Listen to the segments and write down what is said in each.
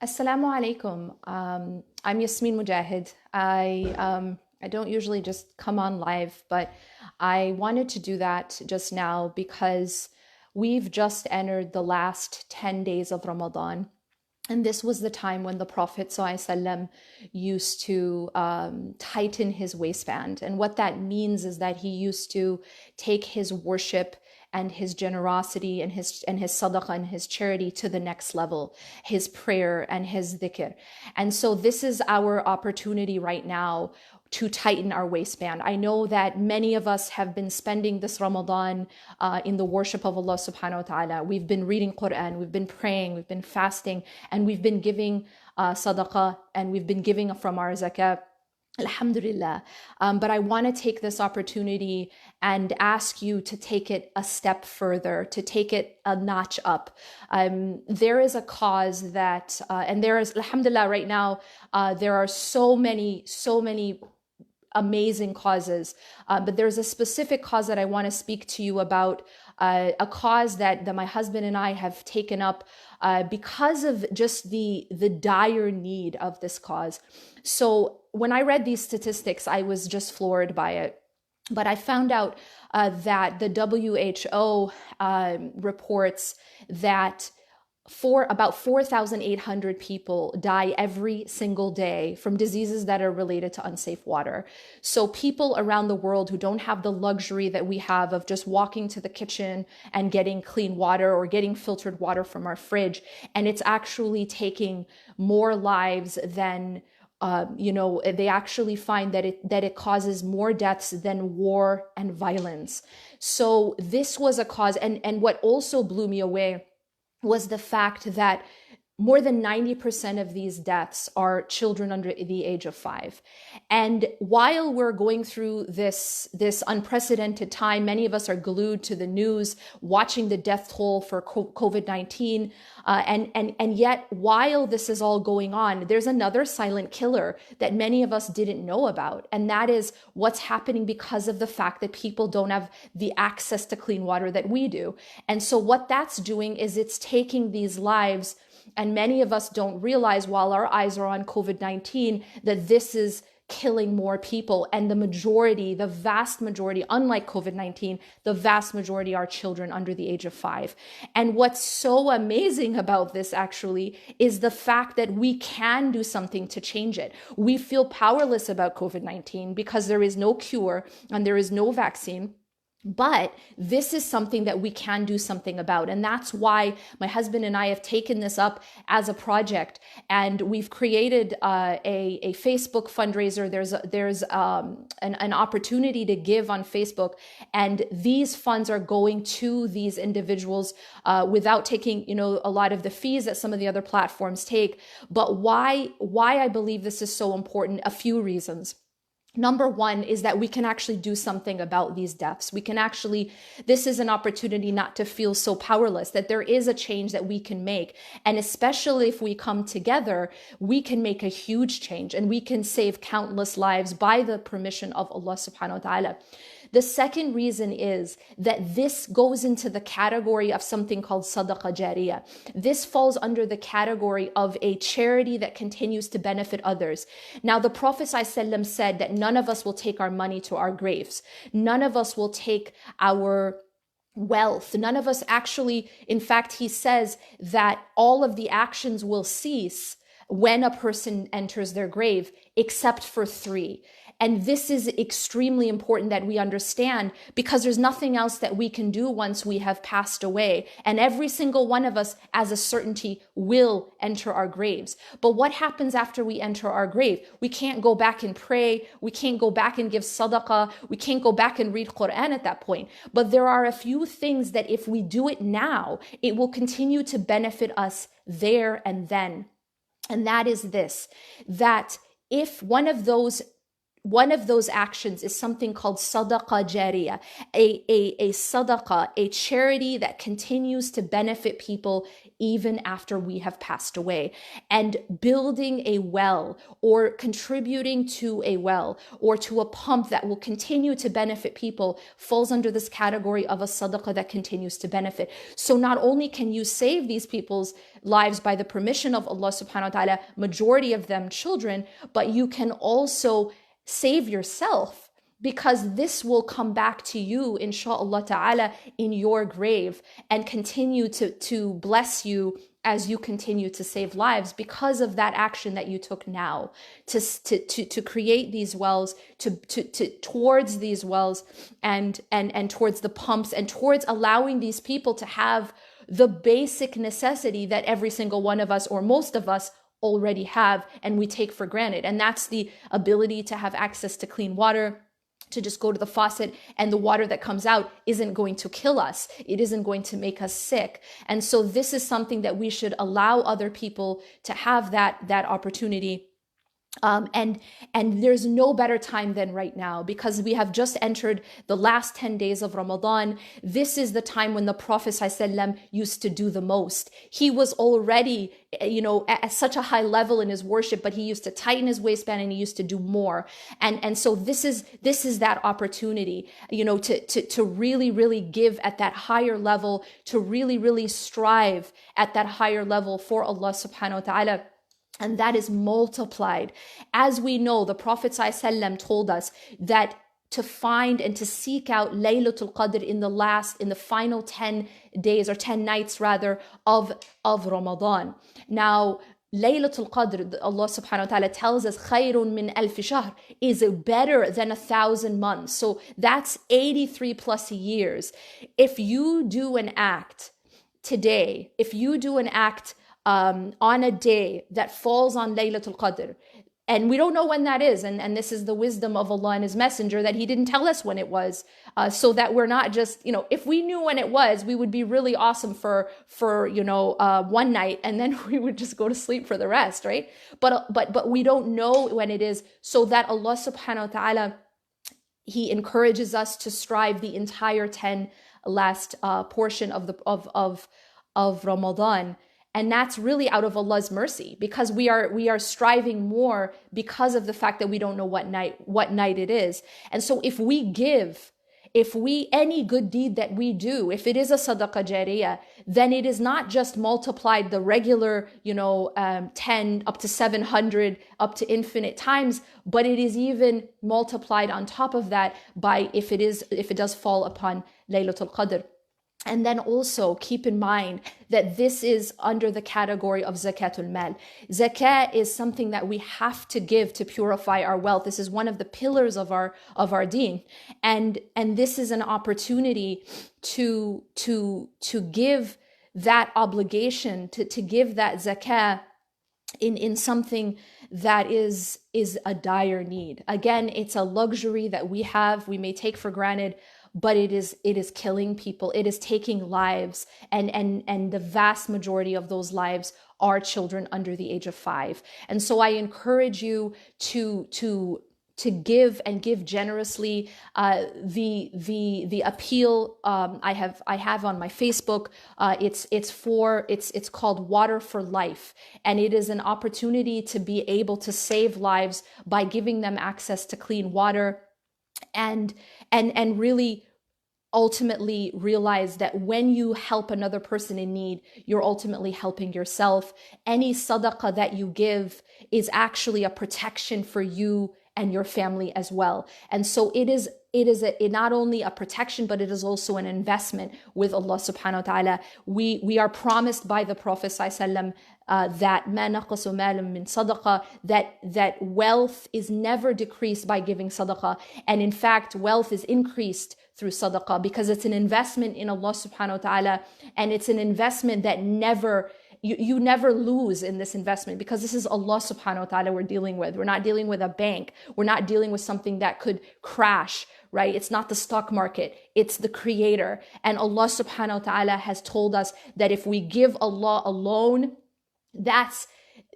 Assalamu alaikum. I'm Yasmin Mujahid. I don't usually just come on live, but I wanted to do that just now because we've just entered the last 10 days of Ramadan. And this was the time when the Prophet ﷺ used to tighten his waistband. And what that means is that he used to take his worship and his generosity and his sadaqah and his charity to the next level, his prayer and his dhikr. And so this is our opportunity right now to tighten our waistband. I know that many of us have been spending this Ramadan in the worship of Allah subhanahu wa ta'ala. We've been reading Quran, we've been praying, we've been fasting, and we've been giving sadaqah, and we've been giving from our zakah. Alhamdulillah. But I want to take this opportunity and ask you to take it a step further, to take it a notch up. There is a cause that, and there is, alhamdulillah, right now, there are so many amazing causes. But there's a specific cause that I want to speak to you about, a cause that my husband and I have taken up because of just the dire need of this cause. So when I read these statistics, I was just floored by it. But I found out that the WHO reports that about 4,800 people die every single day from diseases that are related to unsafe water. So people around the world who don't have the luxury that we have of just walking to the kitchen and getting clean water or getting filtered water from our fridge, and it's actually taking more lives than they actually find that it causes more deaths than war and violence. So this was a cause, and what also blew me away was the fact that more than 90% of these deaths are children under the age of 5. And while we're going through this unprecedented time, many of us are glued to the news, watching the death toll for COVID-19. And yet, while this is all going on, there's another silent killer that many of us didn't know about. And that is what's happening because of the fact that people don't have the access to clean water that we do. And so what that's doing is it's taking these lives. And many of us don't realize, while our eyes are on COVID-19, that this is killing more people. And the vast majority, unlike COVID-19, the vast majority are children under the age of 5. And what's so amazing about this actually is the fact that we can do something to change it. We feel powerless about COVID-19 because there is no cure and there is no vaccine. But this is something that we can do something about. And that's why my husband and I have taken this up as a project. And we've created a Facebook fundraiser. There's an opportunity to give on Facebook. And these funds are going to these individuals without taking, a lot of the fees that some of the other platforms take. But why I believe this is so important, a few reasons. Number one is that we can actually do something about these deaths. This is an opportunity not to feel so powerless, that there is a change that we can make. And especially if we come together, we can make a huge change and we can save countless lives by the permission of Allah subhanahu wa ta'ala. The second reason is that this goes into the category of something called sadaqah jariyah. This falls under the category of a charity that continues to benefit others. Now, the Prophet ﷺ said that none of us will take our money to our graves. None of us will take our wealth. None of us actually, in fact, he says that all of the actions will cease when a person enters their grave, except for 3. And this is extremely important that we understand, because there's nothing else that we can do once we have passed away. And every single one of us, as a certainty, will enter our graves. But what happens after we enter our grave? We can't go back and pray. We can't go back and give sadaqah. We can't go back and read Quran at that point. But there are a few things that if we do it now, it will continue to benefit us there and then. And that is this, that if one of those one of those actions is something called sadaqah jariyah, a sadaqah, a charity that continues to benefit people even after we have passed away. And building a well or contributing to a well or to a pump that will continue to benefit people falls under this category of a sadaqah that continues to benefit. So not only can you save these people's lives by the permission of Allah subhanahu wa ta'ala, majority of them children, but you can also save yourself, because this will come back to you, inshallah ta'ala, in your grave and continue to bless you as you continue to save lives because of that action that you took now to create these wells, towards these wells and towards the pumps and towards allowing these people to have the basic necessity that every single one of us or most of us already have and we take for granted. And that's the ability to have access to clean water, to just go to the faucet and the water that comes out isn't going to kill us. It isn't going to make us sick. And so this is something that we should allow other people to have that opportunity. And there's no better time than right now, because we have just entered the last 10 days of Ramadan. This is the time when the Prophet ﷺ used to do the most. He was already, at such a high level in his worship, but he used to tighten his waistband and he used to do more. And so this is that opportunity, to really, really give at that higher level, to really, really strive at that higher level for Allah subhanahu wa ta'ala. And that is multiplied. As we know, the Prophet ﷺ told us that to find and to seek out Laylatul Qadr in the final 10 days or 10 nights rather of Ramadan. Now, Laylatul Qadr, Allah subhanahu wa ta'ala tells us, khayrun min alfi shahr, is better than 1,000 months. So that's 83 plus years. If you do an act today, on a day that falls on Laylatul Qadr, and we don't know when that is, and this is the wisdom of Allah and His Messenger, that He didn't tell us when it was, so that we're not just, if we knew when it was, we would be really awesome for one night, and then we would just go to sleep for the rest, right? But we don't know when it is, so that Allah subhanahu wa ta'ala, He encourages us to strive the entire 10 last portion of Ramadan. And that's really out of Allah's mercy, because we are striving more because of the fact that we don't know what night it is. And so if any good deed that we do, if it is a sadaqah jariyah, then it is not just multiplied the regular, 10 up to 700 up to infinite times, but it is even multiplied on top of that by if it does fall upon Laylatul Qadr. And then also keep in mind that this is under the category of zakatul mal. Zakat is something that we have to give to purify our wealth. This is one of the pillars of our deen. And this is an opportunity to give that obligation, to give that zakat in something that is a dire need. Again, it's a luxury that we may take for granted, but it is killing people. It is taking lives, and the vast majority of those lives are children under the age of 5. And so I encourage you to give and give generously. The appeal I have on my Facebook. It's called Water for Life, and it is an opportunity to be able to save lives by giving them access to clean water. And really ultimately realize that when you help another person in need, you're ultimately helping yourself. Any sadaqah that you give is actually a protection for you and your family as well. And so it is not only a protection, but it is also an investment with Allah subhanahu wa ta'ala. We are promised by the Prophet ﷺ that ma naqasu malun min sadaqah, that wealth is never decreased by giving sadaqah. And in fact, wealth is increased through sadaqah, because it's an investment in Allah subhanahu wa ta'ala, and it's an investment that you never lose in this investment, because this is Allah subhanahu wa ta'ala we're dealing with. We're not dealing with a bank. We're not dealing with something that could crash, right? It's not the stock market. It's the Creator. And Allah subhanahu wa ta'ala has told us that if we give Allah alone,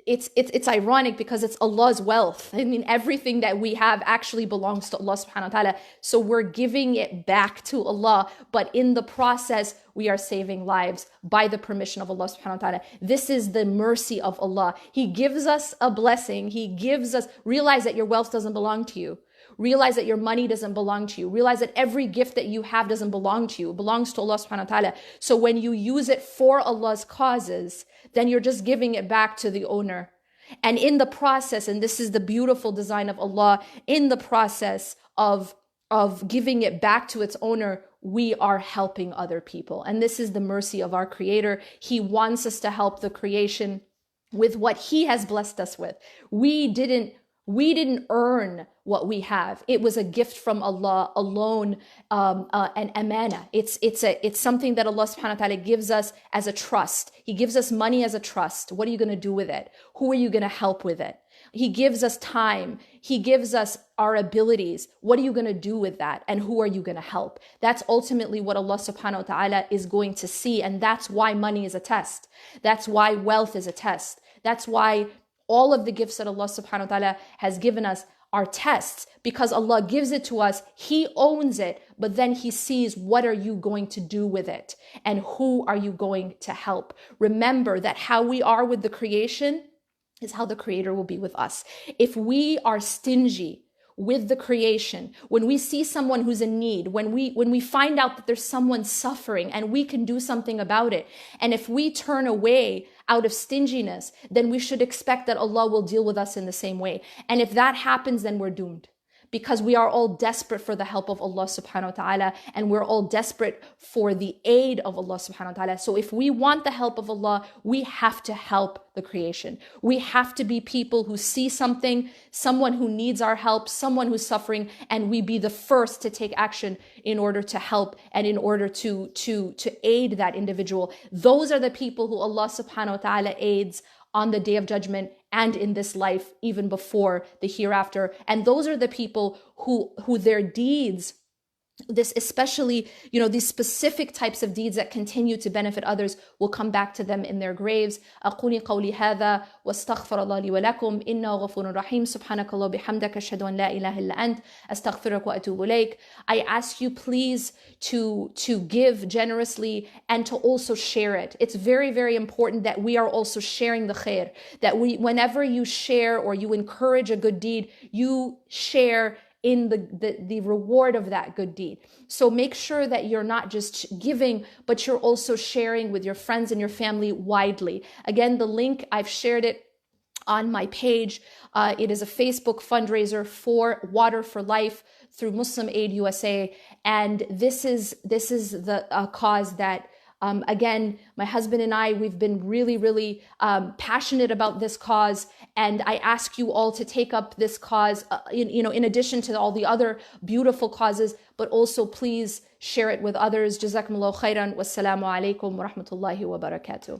it's ironic because it's Allah's wealth. I mean, everything that we have actually belongs to Allah subhanahu wa ta'ala. So we're giving it back to Allah, but in the process, we are saving lives by the permission of Allah subhanahu wa ta'ala. This is the mercy of Allah. He gives us a blessing. He gives us, realize that your wealth doesn't belong to you. Realize that your money doesn't belong to you. Realize that every gift that you have doesn't belong to you. It belongs to Allah subhanahu wa ta'ala. So when you use it for Allah's causes, then you're just giving it back to the owner. And in the process, and this is the beautiful design of Allah, in the process of giving it back to its owner, we are helping other people. And this is the mercy of our Creator. He wants us to help the creation with what He has blessed us with. We didn't earn what we have. It was a gift from Allah alone, an amana. It's something that Allah subhanahu wa ta'ala gives us as a trust. He gives us money as a trust. What are you going to do with it? Who are you going to help with it? He gives us time. He gives us our abilities. What are you going to do with that? And who are you going to help? That's ultimately what Allah subhanahu wa ta'ala is going to see. And that's why money is a test. That's why wealth is a test. That's why all of the gifts that Allah subhanahu wa ta'ala has given us are tests, because Allah gives it to us. He owns it, but then He sees what are you going to do with it and who are you going to help. Remember that how we are with the creation is how the Creator will be with us. If we are stingy with the creation, when we see someone who's in need, when we find out that there's someone suffering and we can do something about it, and if we turn away out of stinginess, then we should expect that Allah will deal with us in the same way. And if that happens, then we're doomed. Because we are all desperate for the help of Allah subhanahu wa ta'ala, and we're all desperate for the aid of Allah subhanahu wa ta'ala. So if we want the help of Allah, we have to help the creation. We have to be people who see something, someone who needs our help, someone who's suffering, and we be the first to take action in order to help and in order to aid that individual. Those are the people who Allah subhanahu wa ta'ala aids on the Day of Judgment and in this life, even before the hereafter. And those are the people who their deeds, this especially, these specific types of deeds that continue to benefit others, will come back to them in their graves. أقول قولي هذا واستغفر الله لي ولكم إنه غفور رحيم سبحانك الله بحمدك أشهد أن لا إله إلا أنت أستغفرك وأتوب إليك. I ask you please to give generously and to also share it. It's very, very important that we are also sharing the khair, that whenever you share or you encourage a good deed, you share in the reward of that good deed. So make sure that you're not just giving, but you're also sharing with your friends and your family widely. Again, the link, I've shared it on my page. It is a Facebook fundraiser for Water for Life through Muslim Aid USA. And this is the cause that again, my husband and I, we've been really, really passionate about this cause. And I ask you all to take up this cause, in addition to all the other beautiful causes, but also please share it with others. Jazakumullahu khairan. Wassalamu alaikum wa rahmatullahi wa barakatuh.